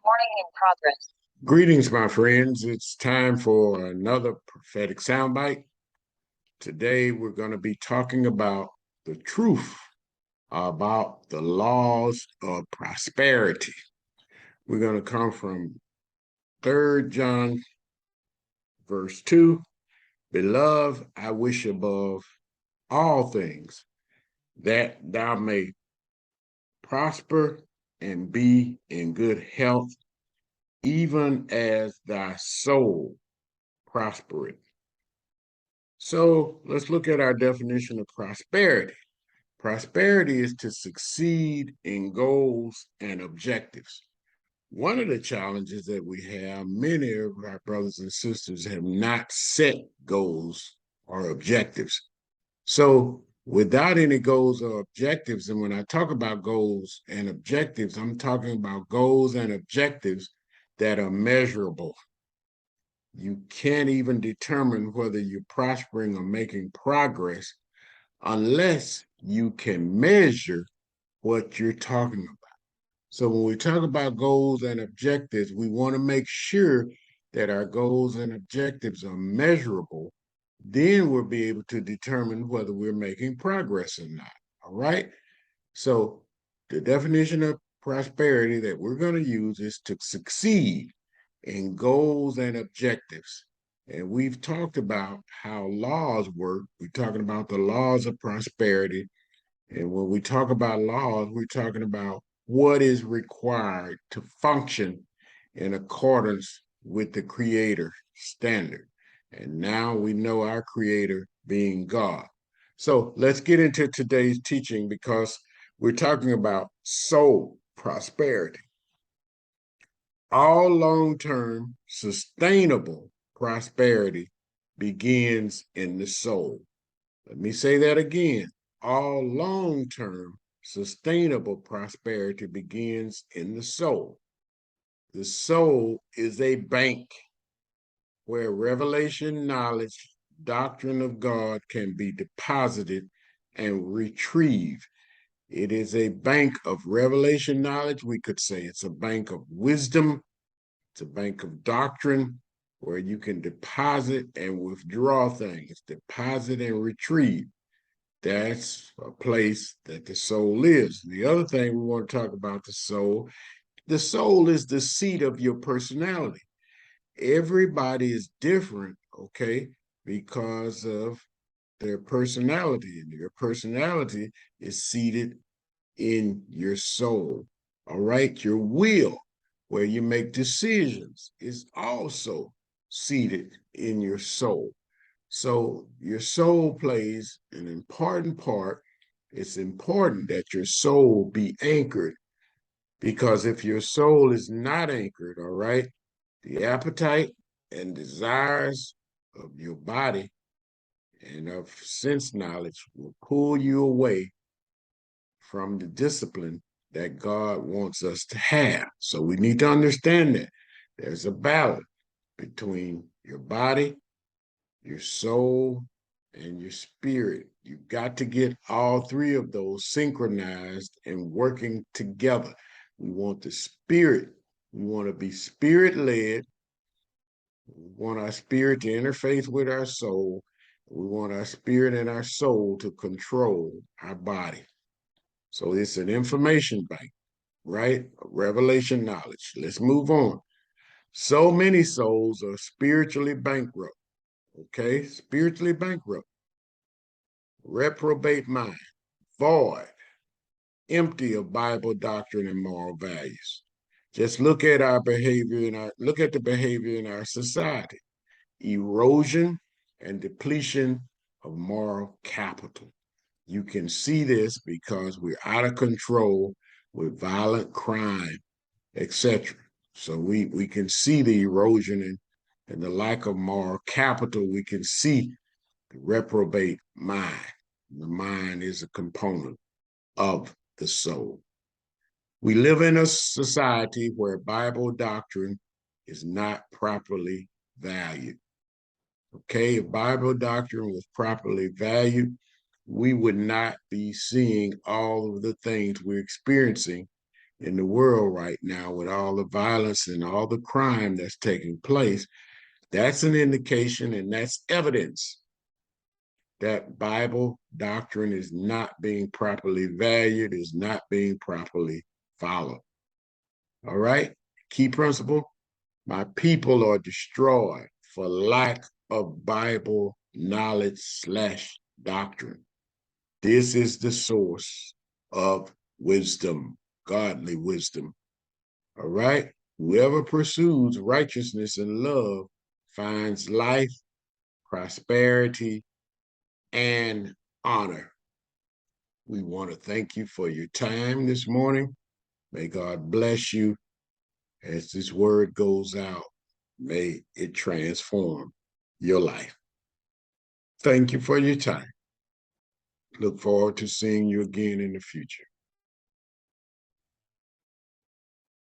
Recording in progress. Greetings, my friends. It's time for another prophetic soundbite. Today, we're going to be talking about the truth about the laws of prosperity. We're going to come from 3 John, verse 2. Beloved, I wish above all things that thou may prosper and be in good health, even as thy soul prospereth. So let's look at our definition of prosperity. Prosperity is to succeed in goals and objectives. One of the challenges that we have, many of our brothers and sisters have not set goals or objectives. So without any goals or objectives, and when I talk about goals and objectives, I'm talking about goals and objectives that are measurable. You can't even determine whether you're prospering or making progress unless you can measure what you're talking about. So when we talk about goals and objectives, we want to make sure that our goals and objectives are measurable. Then we'll be able to determine whether we're making progress or not. All right. So the definition of prosperity that we're going to use is to succeed in goals and objectives. And we've talked about how laws work. We're talking about the laws of prosperity. And when we talk about laws, we're talking about what is required to function in accordance with the Creator standard. And now we know our Creator being God. So let's get into today's teaching because we're talking about soul prosperity. All long-term sustainable prosperity begins in the soul. Let me say that again. All long-term sustainable prosperity begins in the soul. The soul is a bank where revelation, knowledge, doctrine of God can be deposited and retrieved. It is a bank of revelation knowledge. We could say it's a bank of wisdom. It's a bank of doctrine where you can deposit and withdraw things, deposit and retrieve. That's a place that the soul is. The other thing we want to talk about the soul is the seat of your personality. Everybody is different, okay, because of their personality, and your personality is seated in your soul. All right, your will, where you make decisions, is also seated in your soul. So your soul plays an important part. It's important that your soul be anchored, because if your soul is not anchored, all right, the appetite and desires of your body and of sense knowledge will pull you away from the discipline that God wants us to have. So we need to understand that there's a balance between your body, your soul, and your spirit. You've got to get all three of those synchronized and working together. We want the spirit. We want to be spirit-led. We want our spirit to interface with our soul. We want our spirit and our soul to control our body. So it's an information bank, right? Revelation knowledge. Let's move on. So many souls are spiritually bankrupt, okay? Spiritually bankrupt. Reprobate mind, void, empty of Bible doctrine and moral values. Just look at our behavior look at the behavior in our society. Erosion and depletion of moral capital. You can see this because we're out of control with violent crime, etc. So we can see the erosion and the lack of moral capital. We can see the reprobate mind. The mind is a component of the soul. We live in a society where Bible doctrine is not properly valued. Okay, if Bible doctrine was properly valued, we would not be seeing all of the things we're experiencing in the world right now with all the violence and all the crime that's taking place, that's an indication and that's evidence that Bible doctrine is not being properly valued, is not being properly followed. All right? Key principle: my people are destroyed for lack of Bible knowledge/doctrine. This is the source of wisdom, godly wisdom. All right? Whoever pursues righteousness and love finds life, prosperity, and honor. We want to thank you for your time this morning. May God bless you as this word goes out. May it transform your life. Thank you for your time. Look forward to seeing you again in the future.